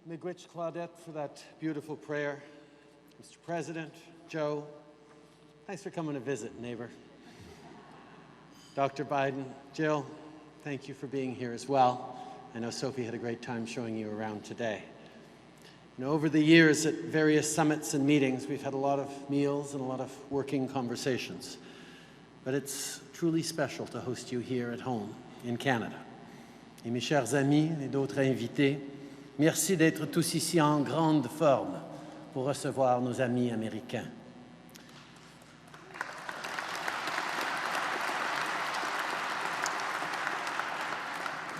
Miigwech Claudette for that beautiful prayer. Mr. President, Joe, thanks for coming to visit, neighbor. Dr. Biden, Jill, thank you for being here as well. I know Sophie had a great time showing you around today. You know, over the years at various summits and meetings, we've had a lot of meals and a lot of working conversations. But it's truly special to host you here at home in Canada. Et mes chers amis et d'autres invités, merci d'être tous ici en grande forme pour recevoir nos amis américains.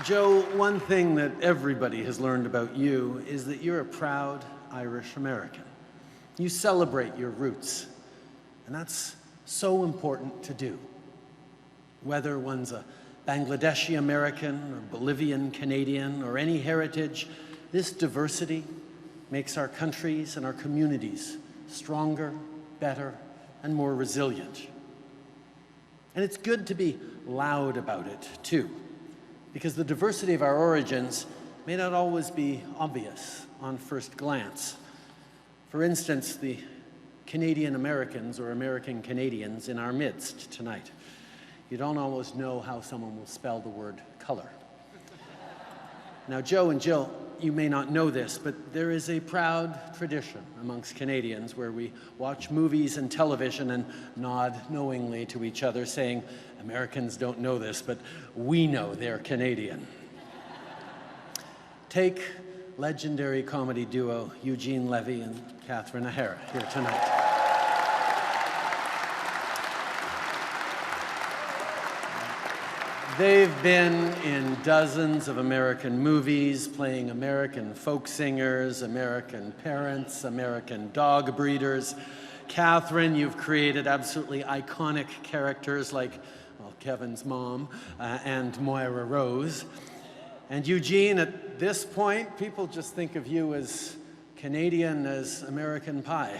Joe, one thing that everybody has learned about you is that you're a proud Irish American. You celebrate your roots, and that's so important to do. Whether one's a Bangladeshi American or Bolivian Canadian or any heritage, this diversity makes our countries and our communities stronger, better, and more resilient. And it's good to be loud about it, too, because the diversity of our origins may not always be obvious on first glance. For instance, the Canadian Americans or American Canadians in our midst tonight. You don't always know how someone will spell the word color. Now, Joe and Jill, you may not know this, but there is a proud tradition amongst Canadians where we watch movies and television and nod knowingly to each other, saying, Americans don't know this, but we know they're Canadian. Take legendary comedy duo Eugene Levy and Catherine O'Hara here tonight. They've been in dozens of American movies, playing American folk singers, American parents, American dog breeders. Catherine, you've created absolutely iconic characters like, well, Kevin's mom and Moira Rose. And Eugene, at this point, people just think of you as Canadian as American Pie.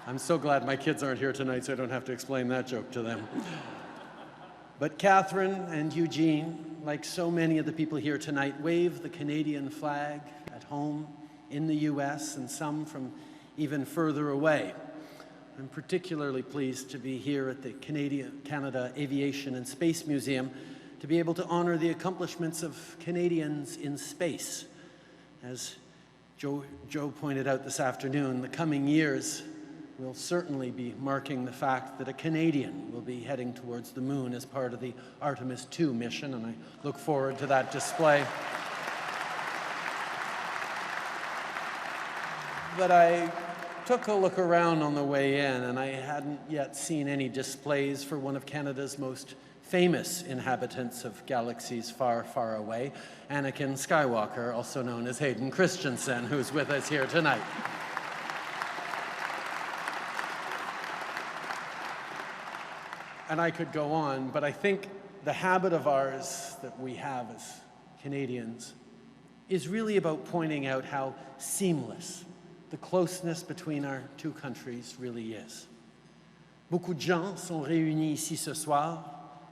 I'm so glad my kids aren't here tonight so I don't have to explain that joke to them. But Catherine and Eugene, like so many of the people here tonight, wave the Canadian flag at home, in the US, and some from even further away. I'm particularly pleased to be here at the Canada Aviation and Space Museum to be able to honor the accomplishments of Canadians in space. As Joe pointed out this afternoon, the coming years will certainly be marking the fact that a Canadian will be heading towards the moon as part of the Artemis II mission, and I look forward to that display. But I took a look around on the way in, and I hadn't yet seen any displays for one of Canada's most famous inhabitants of galaxies far, far away, Anakin Skywalker, also known as Hayden Christensen, who's with us here tonight. And I could go on, but I think the habit of ours that we have as Canadians is really about pointing out how seamless the closeness between our two countries really is. Beaucoup de gens sont réunis ici ce soir,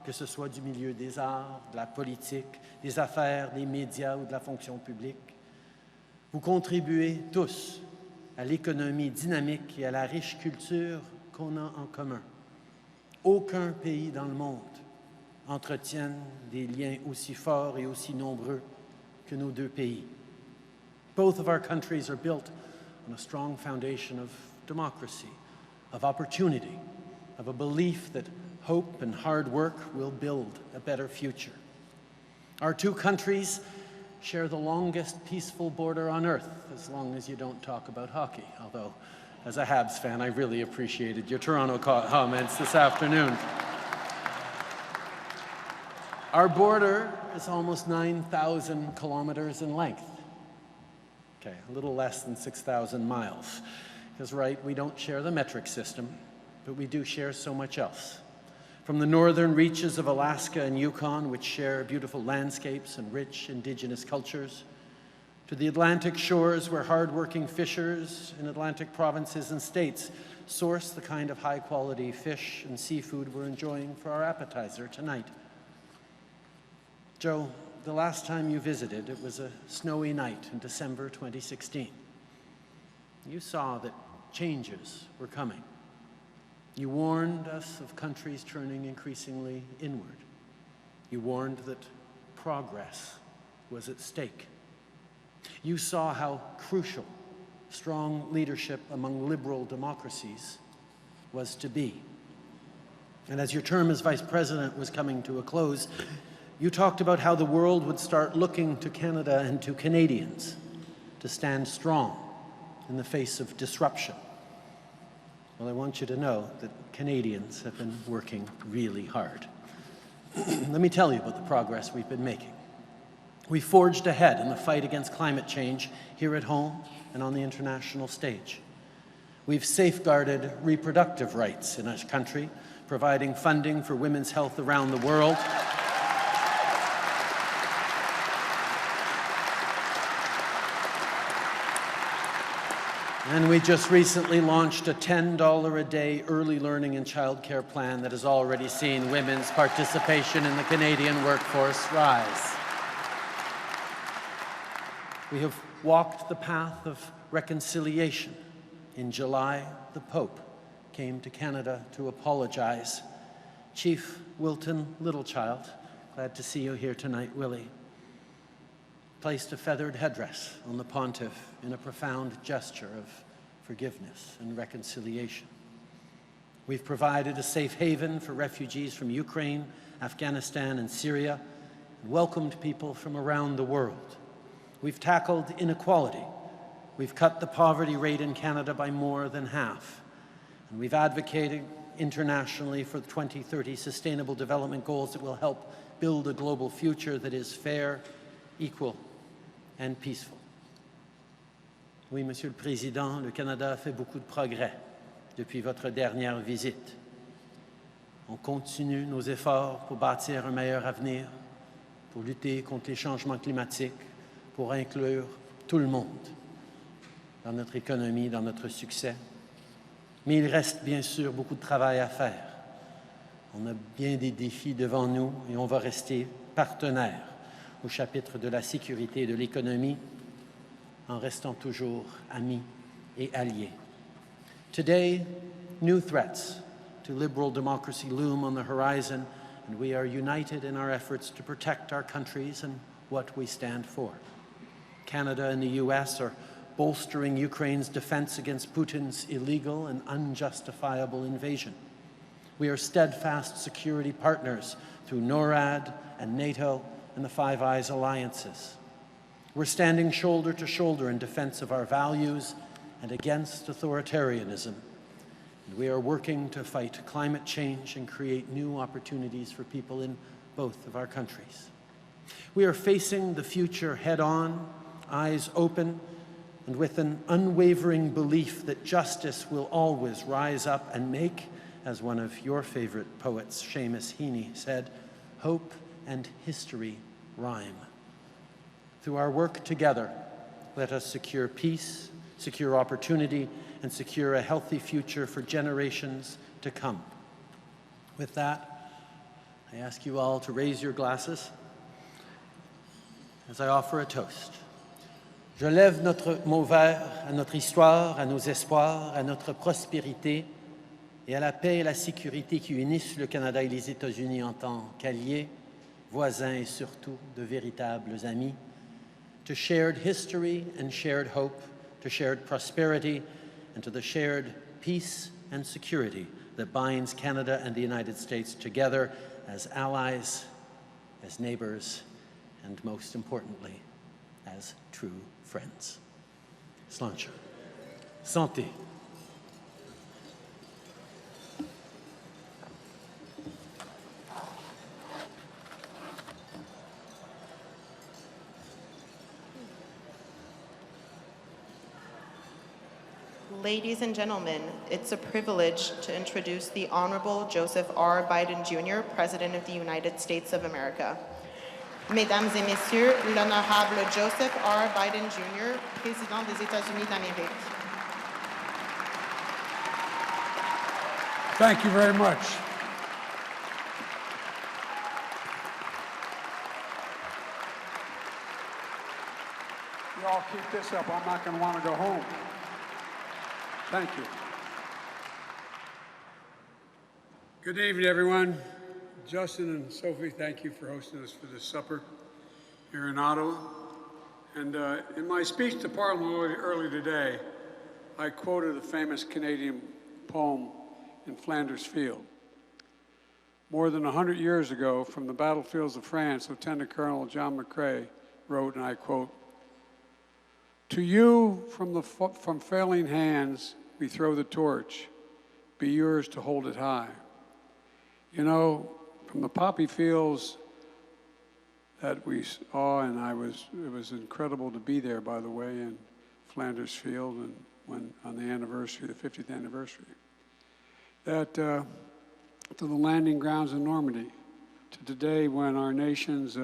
que ce soit du milieu des arts, de la politique, des affaires, des médias ou de la fonction publique. Vous contribuez tous à l'économie dynamique et à la riche culture qu'on a en commun. Aucun pays dans le monde entretient des liens aussi forts et aussi nombreux que nos deux pays. Both of our countries are built on a strong foundation of democracy, of opportunity, of a belief that hope and hard work will build a better future. Our two countries share the longest peaceful border on earth, as long as you don't talk about hockey, although as a Habs fan, I really appreciated your Toronto comments this afternoon. Our border is almost 9,000 kilometers in length. Okay, a little less than 6,000 miles. Because, right, we don't share the metric system, but we do share so much else. From the northern reaches of Alaska and Yukon, which share beautiful landscapes and rich indigenous cultures, to the Atlantic shores where hard-working fishers in Atlantic provinces and states source the kind of high-quality fish and seafood we're enjoying for our appetizer tonight. Joe, the last time you visited, it was a snowy night in December 2016. You saw that changes were coming. You warned us of countries turning increasingly inward. You warned that progress was at stake. You saw how crucial strong leadership among liberal democracies was to be. And as your term as Vice President was coming to a close, you talked about how the world would start looking to Canada and to Canadians to stand strong in the face of disruption. Well, I want you to know that Canadians have been working really hard. Let me tell you about the progress we've been making. We forged ahead in the fight against climate change here at home and on the international stage. We've safeguarded reproductive rights in our country, providing funding for women's health around the world. And we just recently launched a $10 a day early learning and childcare plan that has already seen women's participation in the Canadian workforce rise. We have walked the path of reconciliation. In July, the Pope came to Canada to apologize. Chief Wilton Littlechild, glad to see you here tonight, Willie, placed a feathered headdress on the pontiff in a profound gesture of forgiveness and reconciliation. We've provided a safe haven for refugees from Ukraine, Afghanistan, and Syria, and welcomed people from around the world. We've tackled inequality. We've cut the poverty rate in Canada by more than half. And we've advocated internationally for the 2030 Sustainable Development Goals that will help build a global future that is fair, equal, and peaceful. Oui, Monsieur le Président, le Canada a fait beaucoup de progrès depuis votre dernière visite. On continue nos efforts pour bâtir un meilleur avenir, pour lutter contre les changements climatiques, pour inclure tout le monde dans notre économie, dans notre succès. Mais il reste bien sûr beaucoup de travail à faire. On a bien des défis devant nous et on va rester partenaire au chapitre de la sécurité et de l'économie en restant toujours amis et alliés. Today, new threats to liberal democracy loom on the horizon, and we are united in our efforts to protect our countries and what we stand for. Canada and the US are bolstering Ukraine's defense against Putin's illegal and unjustifiable invasion. We are steadfast security partners through NORAD and NATO and the Five Eyes alliances. We're standing shoulder to shoulder in defense of our values and against authoritarianism. And we are working to fight climate change and create new opportunities for people in both of our countries. We are facing the future head-on, eyes open, and with an unwavering belief that justice will always rise up and make, as one of your favorite poets, Seamus Heaney, said, hope and history rhyme. Through our work together, let us secure peace, secure opportunity, and secure a healthy future for generations to come. With that, I ask you all to raise your glasses as I offer a toast. Je lève mon verre à notre histoire, à nos espoirs, à notre prospérité et à la paix et la sécurité qui unissent le Canada et les États-Unis en tant qu'alliés, voisins et surtout de véritables amis, to shared history and shared hope, to shared prosperity, and to the shared peace and security that binds Canada and the United States together as allies, as neighbors, and most importantly, as true friends. Sláinte. Santé. Ladies and gentlemen, it's a privilege to introduce the Honorable Joseph R. Biden Jr., President of the United States of America. Mesdames et Messieurs, l'Honorable Joseph R. Biden Jr., Président des États-Unis d'Amérique. Thank you very much. You all keep this up, I'm not going to want to go home. Thank you. Good evening, everyone. Justin and Sophie, thank you for hosting us for this supper here in Ottawa. And in my speech to Parliament earlier today, I quoted a famous Canadian poem in Flanders Field. More than 100 years ago, from the battlefields of France, Lieutenant Colonel John McCrae wrote, and I quote, "To you from failing hands we throw the torch, be yours to hold it high." You know, from the poppy fields that we saw, and it was incredible to be there, by the way, in Flanders Field, and when on the anniversary, the 50th anniversary, that to the landing grounds in Normandy, to today when our nations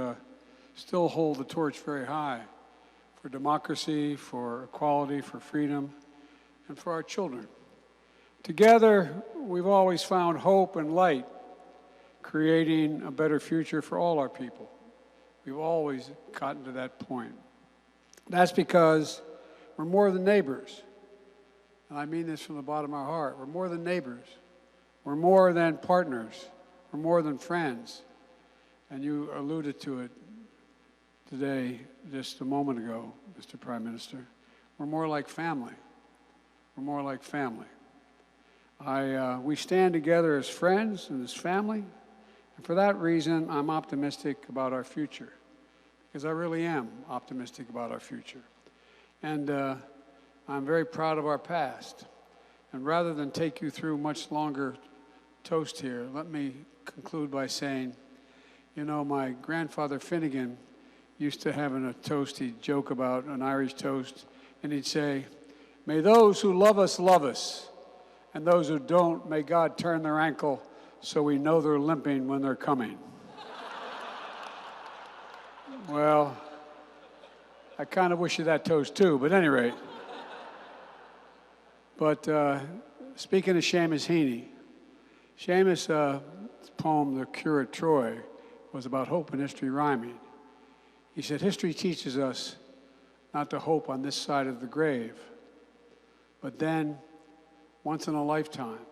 still hold the torch very high for democracy, for equality, for freedom, and for our children. Together, we've always found hope and light, creating a better future for all our people. We've always gotten to that point. That's because we're more than neighbors. And I mean this from the bottom of our heart. We're more than neighbors. We're more than partners. We're more than friends. And you alluded to it today, just a moment ago, Mr. Prime Minister. We're more like family. We're more like family. We stand together as friends and as family. And for that reason, I'm optimistic about our future, because I really am optimistic about our future. And I'm very proud of our past. And rather than take you through much longer toast here, let me conclude by saying, you know, my grandfather Finnegan used to have in a toast, he'd joke about an Irish toast, and he'd say, "May those who love us, and those who don't, may God turn their ankle so we know they're limping when they're coming." Well, I kind of wish you that toast too, but at any rate. But speaking of Seamus Heaney, Seamus' poem, The Cure at Troy, was about hope and history rhyming. He said, history teaches us not to hope on this side of the grave, but then, once in a lifetime,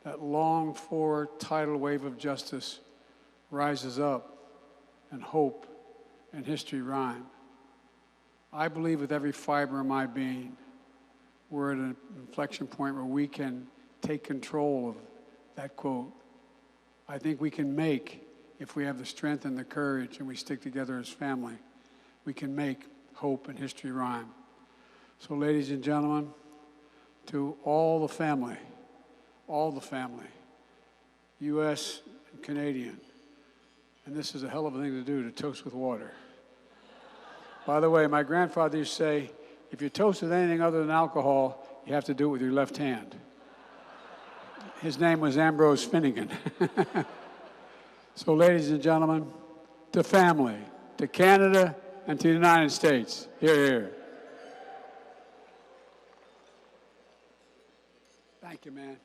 that longed-for tidal wave of justice rises up, and hope and history rhyme. I believe with every fiber of my being, we're at an inflection point where we can take control of that quote. I think we can make, if we have the strength and the courage and we stick together as family, we can make hope and history rhyme. So ladies and gentlemen, to all the family, U.S. and Canadian, and this is a hell of a thing to do, to toast with water. By the way, my grandfather used to say, if you toast with anything other than alcohol, you have to do it with your left hand. His name was Ambrose Finnegan. So ladies and gentlemen, to family, to Canada, and to the United States, hear, hear. Thank you, man.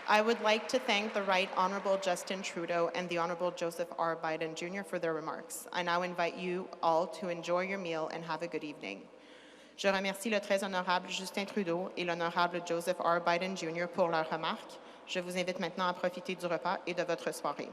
I would like to thank the Right Honourable Justin Trudeau and the Honourable Joseph R. Biden Jr. for their remarks. I now invite you all to enjoy your meal and have a good evening. Je remercie le très honorable Justin Trudeau et l'honorable Joseph R. Biden Jr. pour leurs remarques. Je vous invite maintenant à profiter du repas et de votre soirée.